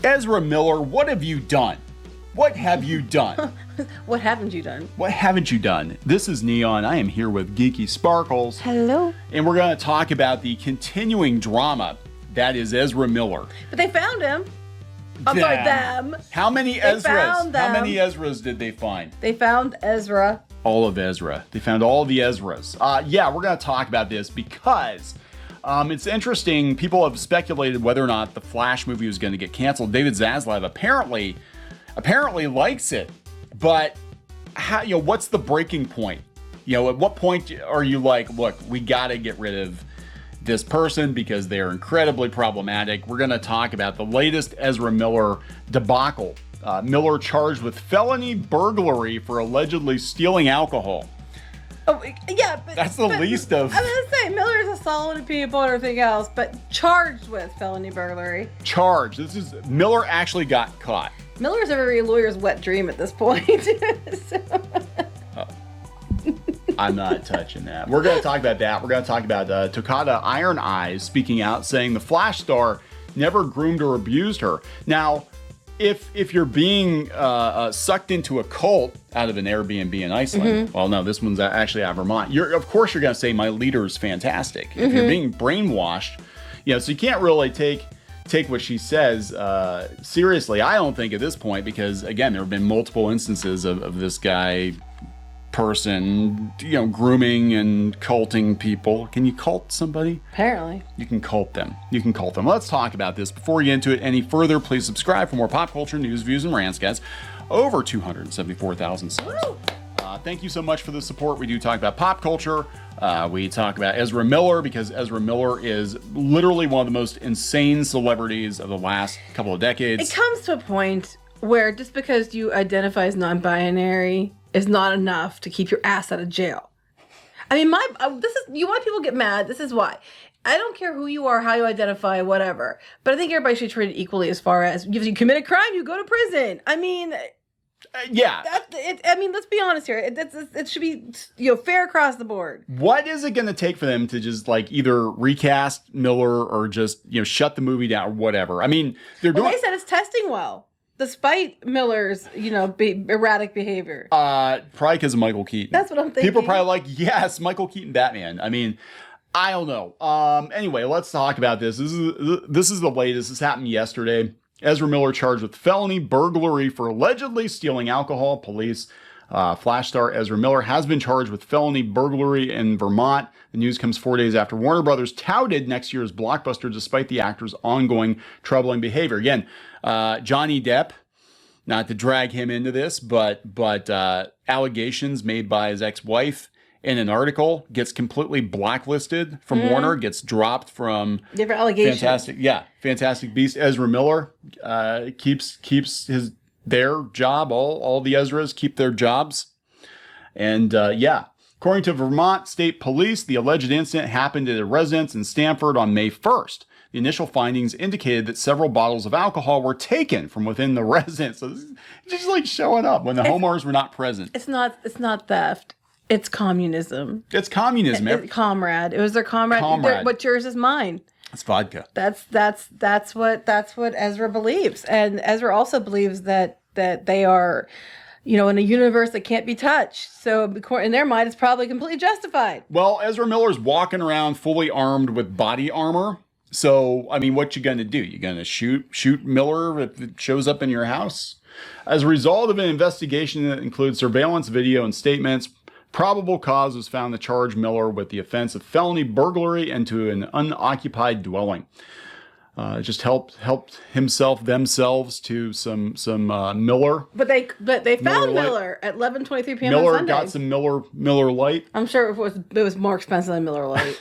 Ezra Miller, what have you done? What have you done? What haven't you done? What haven't you done? This is Neon. I am here with Geeky Sparkles. Hello. And we're going to talk about the continuing drama that is Ezra Miller. But they found him. I'm sorry, them. How many Ezras? How many Ezras did they find? They found Ezra. All of Ezra. They found all the Ezras. Yeah, we're going to talk about this because it's interesting. People have speculated whether or not the Flash movie was going to get canceled. David Zaslav apparently likes it, but how, what's the breaking point? At what point are you like, look, we got to get rid of this person because they're incredibly problematic? We're going to talk about the latest Ezra Miller debacle. Miller charged with felony burglary for allegedly stealing alcohol. Oh, yeah, but that's the least of. I was gonna say Miller's a solid people and everything else, but charged with felony burglary. Charged. Miller actually got caught. Miller's every lawyer's wet dream at this point. I'm not touching that. We're going to talk about that. We're going to talk about Tokata Iron Eyes speaking out, saying the Flash star never groomed or abused her. Now, if you're being sucked into a cult out of an Airbnb in Iceland, well, no, this one's actually out of Vermont. Of course, you're going to say my leader's fantastic. If you're being brainwashed, so you can't really take what she says seriously. I don't think at this point, because again, there have been multiple instances of this person, grooming and culting people. Can you cult somebody? Apparently. You can cult them. Let's talk about this. Before we get into it any further, please subscribe for more pop culture news, views, and rants, guys. Over 274,000 subs. Thank you so much for the support. We do talk about pop culture. We talk about Ezra Miller because Ezra Miller is literally one of the most insane celebrities of the last couple of decades. It comes to a point where just because you identify as non-binary is not enough to keep your ass out of jail. I mean, you want people to get mad. This is why. I don't care who you are, how you identify, whatever. But I think everybody should be treated equally as far as if you commit a crime, you go to prison. I mean, yeah. Let's be honest here. It should be fair across the board. What is it going to take for them to just either recast Miller or just shut the movie down or whatever? I mean, they said it's testing well. Despite Miller's, erratic behavior. Probably because of Michael Keaton. That's what I'm thinking. People are probably like, yes, Michael Keaton Batman. I mean, I don't know. Anyway, let's talk about this. This is the latest. This happened yesterday. Ezra Miller charged with felony burglary for allegedly stealing alcohol. Police. Flash star Ezra Miller has been charged with felony burglary in Vermont. The news comes 4 days after Warner Brothers touted next year's blockbuster despite the actor's ongoing troubling behavior. Again, Johnny Depp, not to drag him into this, but allegations made by his ex-wife in an article gets completely blacklisted from Warner, gets dropped from different allegations. Fantastic Beast. Ezra Miller keeps their job. All the Ezras keep their jobs. And according to Vermont State Police, the alleged incident happened at a residence in Stamford on May 1st. The initial findings indicated that several bottles of alcohol were taken from within the residence. So this is just showing up when the homeowners were not present. It's not theft. It's communism. It's communism. Comrade. It was their comrade. What's yours is mine. It's vodka. That's what Ezra believes, and Ezra also believes that they are, in a universe that can't be touched. So in their mind, it's probably completely justified. Well, Ezra Miller's walking around fully armed with body armor. So I mean, what you gonna do? You gonna shoot Miller if it shows up in your house? As a result of an investigation that includes surveillance video and statements, probable cause was found to charge Miller with the offense of felony burglary into an unoccupied dwelling. Just helped themselves to some Miller. But they found Miller at 11:23 p.m. Miller on Sunday. got some Miller Light. I'm sure it was more expensive than Miller Light.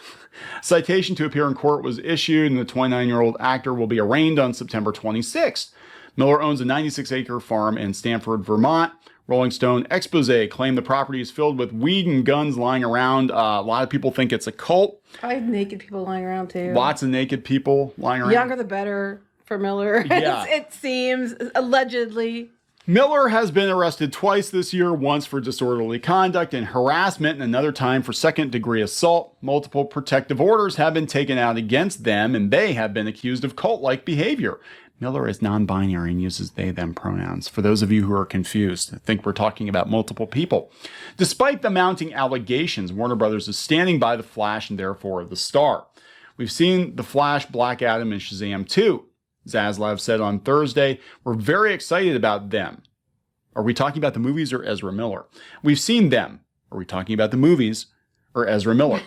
Citation to appear in court was issued, and the 29-year-old actor will be arraigned on September 26th. Miller owns a 96-acre farm in Stamford, Vermont. Rolling Stone expose claimed the property is filled with weed and guns lying around. A lot of people think it's a cult. Probably naked people lying around too. Lots of naked people lying around. Younger the better for Miller. Yeah. It seems, allegedly. Miller has been arrested twice this year, once for disorderly conduct and harassment, and another time for second-degree assault. Multiple protective orders have been taken out against them, and they have been accused of cult-like behavior. Miller is non-binary and uses they, them pronouns. For those of you who are confused, I think we're talking about multiple people. Despite the mounting allegations, Warner Brothers is standing by The Flash and therefore the star. We've seen The Flash, Black Adam, and Shazam 2. Zaslav said on Thursday, we're very excited about them. Are we talking about the movies or Ezra Miller? We've seen them. Are we talking about the movies or Ezra Miller?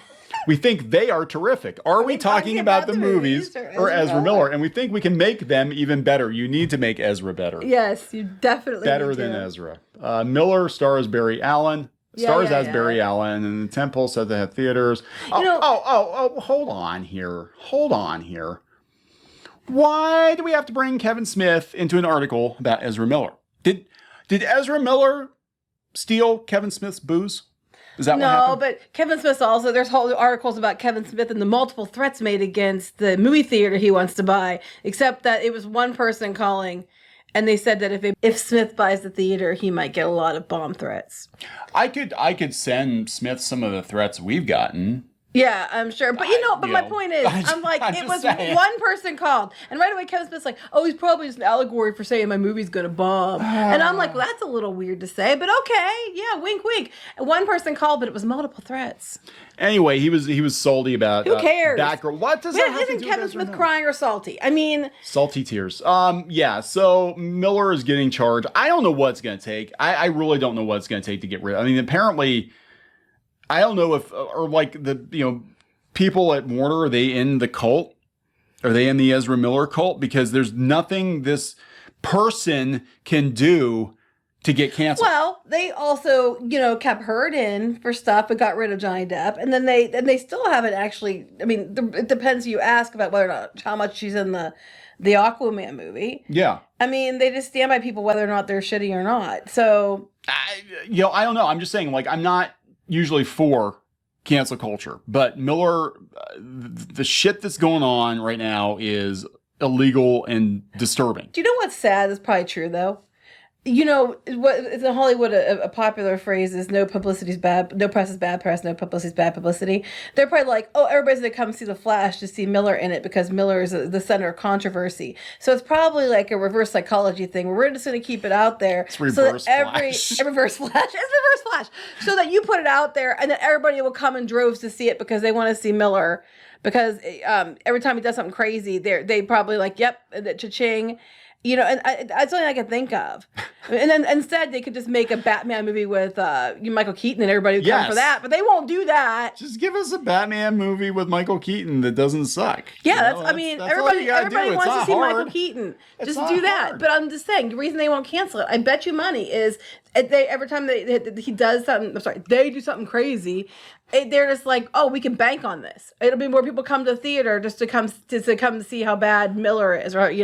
We think they are terrific. Are we talking about the movies or Ezra Miller? And we think we can make them even better. You need to make Ezra better. Yes, you definitely better than Ezra. Miller stars Barry Allen. As Barry Allen, and the tentpole said they have theaters. Hold on here. Why do we have to bring Kevin Smith into an article about Ezra Miller? Did Ezra Miller steal Kevin Smith's booze? Is that what happened? No, but Kevin Smith also, there's whole articles about Kevin Smith and the multiple threats made against the movie theater he wants to buy, except that it was one person calling, and they said that if Smith buys the theater, he might get a lot of bomb threats. I could send Smith some of the threats we've gotten. Yeah, I'm sure. But my point is, I'm like, it was saying. One person called. And right away, Kevin Smith's like, oh, he's probably just an allegory for saying my movie's going to bomb. And I'm like, well, that's a little weird to say, but okay. Yeah, wink, wink. And one person called, but it was multiple threats. Anyway, he was salty about who cares? Batgirl. What does that have to do with Kevin Smith crying or salty? I mean, salty tears. Yeah. So Miller is getting charged. I don't know what it's going to take. I really don't know what it's going to take to get rid of. I mean, apparently, I don't know if people at Warner, are they in the cult? Are they in the Ezra Miller cult? Because there's nothing this person can do to get canceled. Well, they also, kept Heard in for stuff, but got rid of Johnny Depp, and then they still haven't actually. I mean, it depends who you ask about whether or not how much she's in the Aquaman movie. Yeah. I mean, they just stand by people whether or not they're shitty or not. So I don't know. I'm just saying, I'm not usually for cancel culture, but Miller, the shit that's going on right now is illegal and disturbing. Do you know what's sad? That's probably true, though. What in Hollywood a popular phrase is no publicity is bad, no press is bad press, no publicity is bad publicity. They're probably like, oh, everybody's gonna come see The Flash to see Miller in it because Miller is the center of controversy. So it's probably like a reverse psychology thing where we're just gonna keep it out there. It's reverse Flash. Reverse Flash. It's reverse Flash. So that you put it out there and then everybody will come in droves to see it because they want to see Miller. Because every time he does something crazy, they probably like, yep, cha-ching. And that's something I can think of. And then instead, they could just make a Batman movie with Michael Keaton and everybody would come for that. But they won't do that. Just give us a Batman movie with Michael Keaton that doesn't suck. Yeah, everybody wants to see Michael Keaton. Just do that. Hard. But I'm just saying, the reason they won't cancel it, I bet you money, is every time he does something, they do something crazy, they're just like, oh, we can bank on this. It'll be more people come to the theater just to come to see how bad Miller is, right?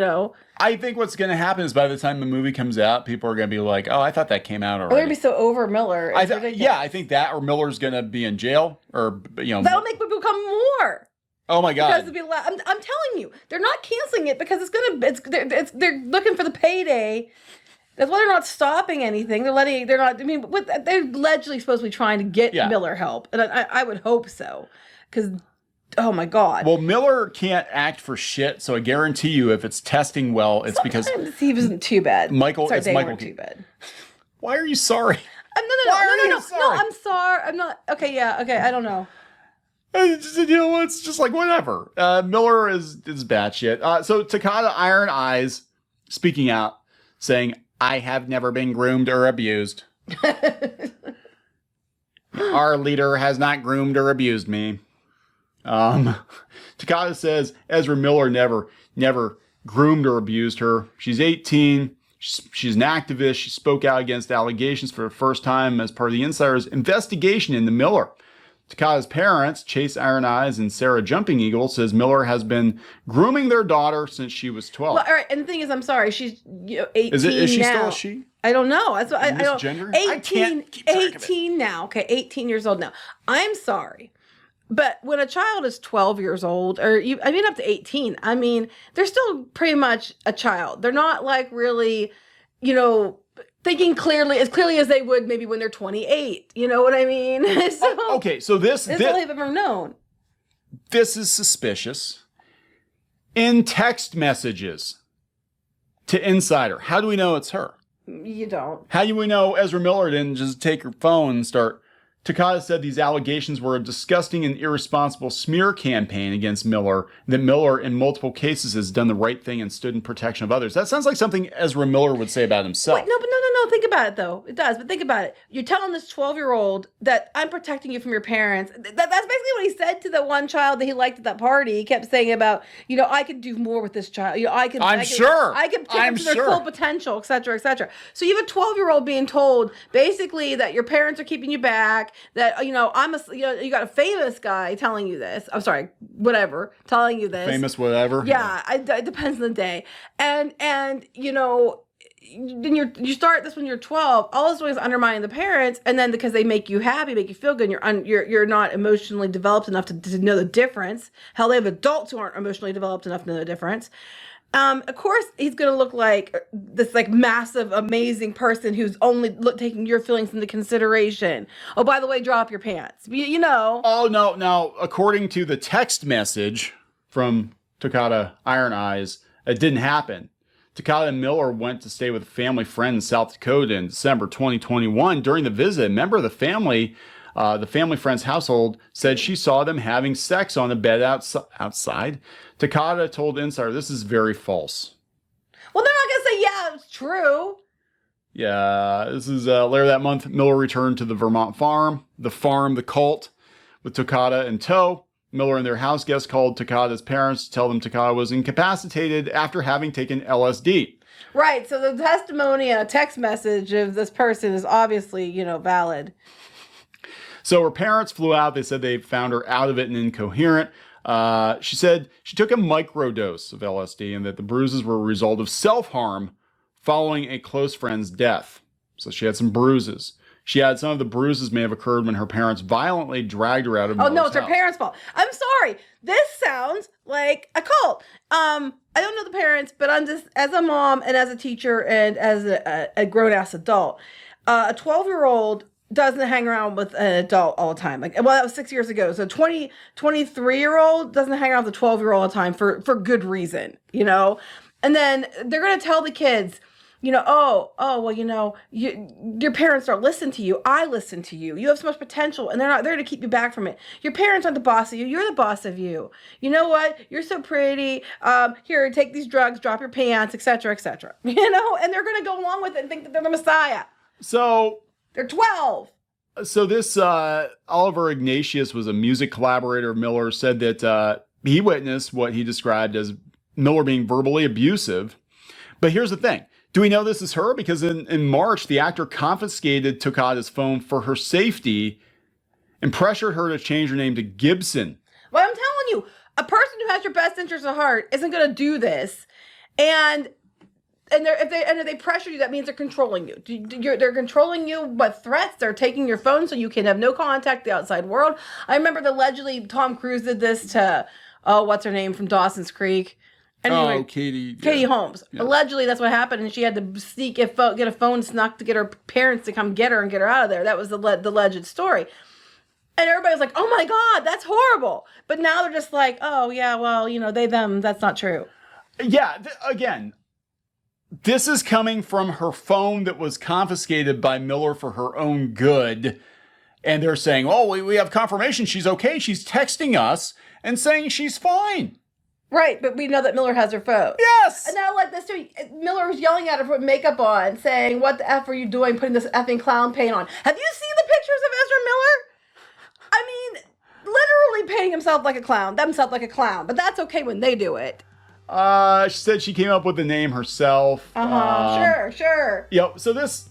I think what's going to happen is by the time the movie comes out, people are going to be like, oh, I thought that came out already. They're going to be so over Miller. I think that, or Miller's going to be in jail, or, That'll make people come more. Oh my God. Because I'm telling you, they're not canceling it because they're looking for the payday. That's why they're not stopping anything. They're allegedly supposed to be trying to get Miller help. And I would hope so. Because, oh my God. Well, Miller can't act for shit, so I guarantee you if it's testing well, it's because he wasn't too bad. They weren't too bad. Why are you sorry? No, I'm sorry. I'm not. Okay, yeah, okay, I don't know. It's just like whatever. Miller is batshit. So Tokata Iron Eyes speaking out, saying, I have never been groomed or abused. Our leader has not groomed or abused me. Tokata says Ezra Miller never groomed or abused her. She's 18. She's an activist. She spoke out against allegations for the first time as part of the Insider's investigation into Miller. Tokata's parents, Chase Iron Eyes and Sarah Jumping Eagle, says Miller has been grooming their daughter since she was 12. Well, all right, and the thing is, I'm sorry, she's 18 is she now. Still a she? I don't know. That's what I don't. Misgender? 18, I can't keep track 18 now. Okay, 18 years old now. I'm sorry. But when a child is 12 years old, or up to 18, they're still pretty much a child. They're not like really, thinking clearly as they would maybe when they're 28. You know what I mean? So this is all they've ever known. This is suspicious. In text messages, to Insider. How do we know it's her? You don't. How do we know Ezra Miller didn't just take her phone and start... Tokata said these allegations were a disgusting and irresponsible smear campaign against Miller, that Miller, in multiple cases, has done the right thing and stood in protection of others. That sounds like something Ezra Miller would say about himself. Wait, no. Think about it, though. It does, but think about it. You're telling this 12-year-old that I'm protecting you from your parents. That's basically what he said to the one child that he liked at that party. He kept saying about, I could do more with this child. I could take them to their full potential, et cetera, et cetera. So you have a 12-year-old being told basically that your parents are keeping you back, that, you got a famous guy telling you this. I'm sorry, whatever, telling you this. Famous whatever? Yeah, it depends on the day. And then you start this when you're 12. All it's doing is undermining the parents, and then because they make you happy, make you feel good, and you're not emotionally developed enough to know the difference. Hell, they have adults who aren't emotionally developed enough to know the difference. Of course, he's going to look like this massive, amazing person who's only taking your feelings into consideration. Oh, by the way, drop your pants. Oh, no. Now, according to the text message from Tokata Iron Eyes, it didn't happen. Tokata and Miller went to stay with a family friend in South Dakota in December 2021. During the visit, a member of the family friend's household, said she saw them having sex on a bed outside. Tokata told Insider, "This is very false." Well, they're not going to say, yeah, it's true. Yeah, this is later that month. Miller returned to the Vermont farm, the cult, with Tokata in tow. Miller and their house guests called Tokata's parents to tell them Tokata was incapacitated after having taken LSD. Right, so the testimony and a text message of this person is obviously, valid. So her parents flew out. They said they found her out of it and incoherent. She said she took a microdose of LSD and that the bruises were a result of self-harm following a close friend's death. So she had some bruises. She had some of the bruises may have occurred when her parents violently dragged her out of Miller's no, it's her house. parents' fault. I'm sorry. This sounds like a cult. I don't know the parents, but I'm just, as a mom and as a teacher and as a grown-ass adult, a 12-year-old doesn't hang around with an adult all the time. That was 6 years ago. So 23-year-old doesn't hang around with a 12-year-old all the time for good reason, And then they're going to tell the kids, your parents don't listen to you. I listen to you. You have so much potential, and they're not there to keep you back from it. Your parents aren't the boss of you. You're the boss of you. You know what? You're so pretty. Here, take these drugs, drop your pants, et cetera, et cetera. And they're going to go along with it and think that they're the Messiah. So they're 12. So this Oliver Ignatius was a music collaborator of Miller, said that he witnessed what he described as Miller being verbally abusive. But here's the thing. Do we know this is her? Because in March, the actor confiscated Tokata's phone for her safety and pressured her to change her name to Gibson. Well, I'm telling you, a person who has your best interest at heart isn't going to do this. And if they pressure you, that means they're controlling you. They're controlling you with threats. They're taking your phone so you can have no contact with the outside world. I remember that allegedly Tom Cruise did this to, what's her name from Dawson's Creek? Anyway, Katie Holmes. Yeah. Allegedly, that's what happened, and she had to get a phone snuck to get her parents to come get her and get her out of there. That was the alleged story. And everybody was like, "Oh my God, that's horrible!" But now they're just like, "Oh yeah, well, they them. That's not true." Yeah. Again, this is coming from her phone that was confiscated by Miller for her own good, and they're saying, "Oh, we have confirmation she's okay. She's texting us and saying she's fine." Right, but we know that Miller has her phone. Yes! And now, this too, Miller was yelling at her for makeup on, saying, "What the F are you doing putting this effing clown paint on?" Have you seen the pictures of Ezra Miller? I mean, literally painting themselves like a clown, but that's okay when they do it. She said she came up with the name herself. Sure. So this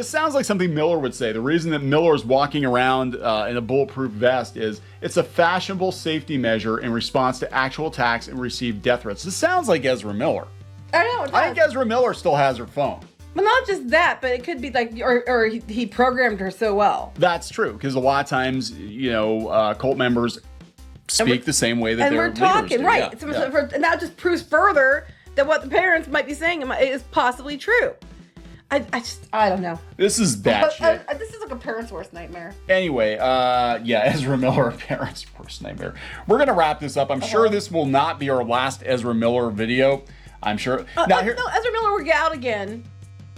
sounds like something Miller would say. The reason that Miller is walking around in a bulletproof vest is it's a fashionable safety measure in response to actual attacks and received death threats. This sounds like Ezra Miller. I know. I think Ezra Miller still has her phone. But not just that, but it could be or he programmed her so well. That's true, because a lot of times, cult members speak the same way that their leaders do. And we're talking, right. Yeah. And that just proves further that what the parents might be saying is possibly true. I don't know. This is bad shit. This is like a parent's worst nightmare. Anyway, Ezra Miller, a parent's worst nightmare. We're going to wrap this up. I'm sure this will not be our last Ezra Miller video. I'm sure. No, Ezra Miller will get out again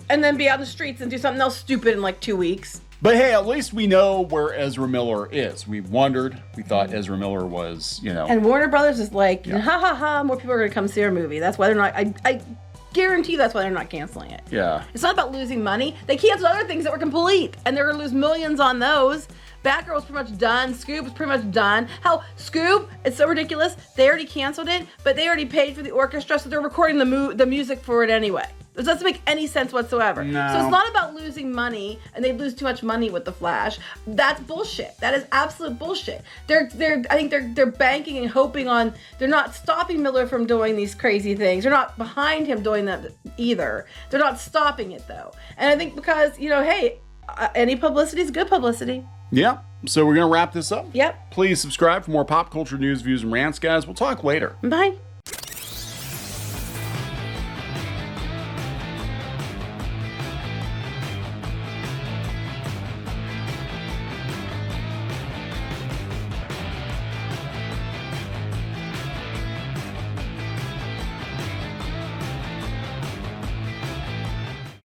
and then be out in the streets and do something else stupid in like 2 weeks. But hey, at least we know where Ezra Miller is. We wondered. We thought Ezra Miller was, And Warner Brothers is like, ha ha ha, more people are going to come see our movie. That's why they're not, I guarantee you that's why they're not canceling it. Yeah. It's not about losing money. They canceled other things that were complete, and they're going to lose millions on those. Batgirl's pretty much done. Scoop is pretty much done. Hell, Scoop, it's so ridiculous. They already canceled it, but they already paid for the orchestra, so they're recording the music for it anyway. It doesn't make any sense whatsoever. No. So it's not about losing money, and they lose too much money with the Flash. That's bullshit. That is absolute bullshit. I think they're banking and hoping on. They're not stopping Miller from doing these crazy things. They're not behind him doing that either. They're not stopping it though. And I think because hey, any publicity is good publicity. Yeah. So we're gonna wrap this up. Yep. Please subscribe for more pop culture news, views, and rants, guys. We'll talk later. Bye.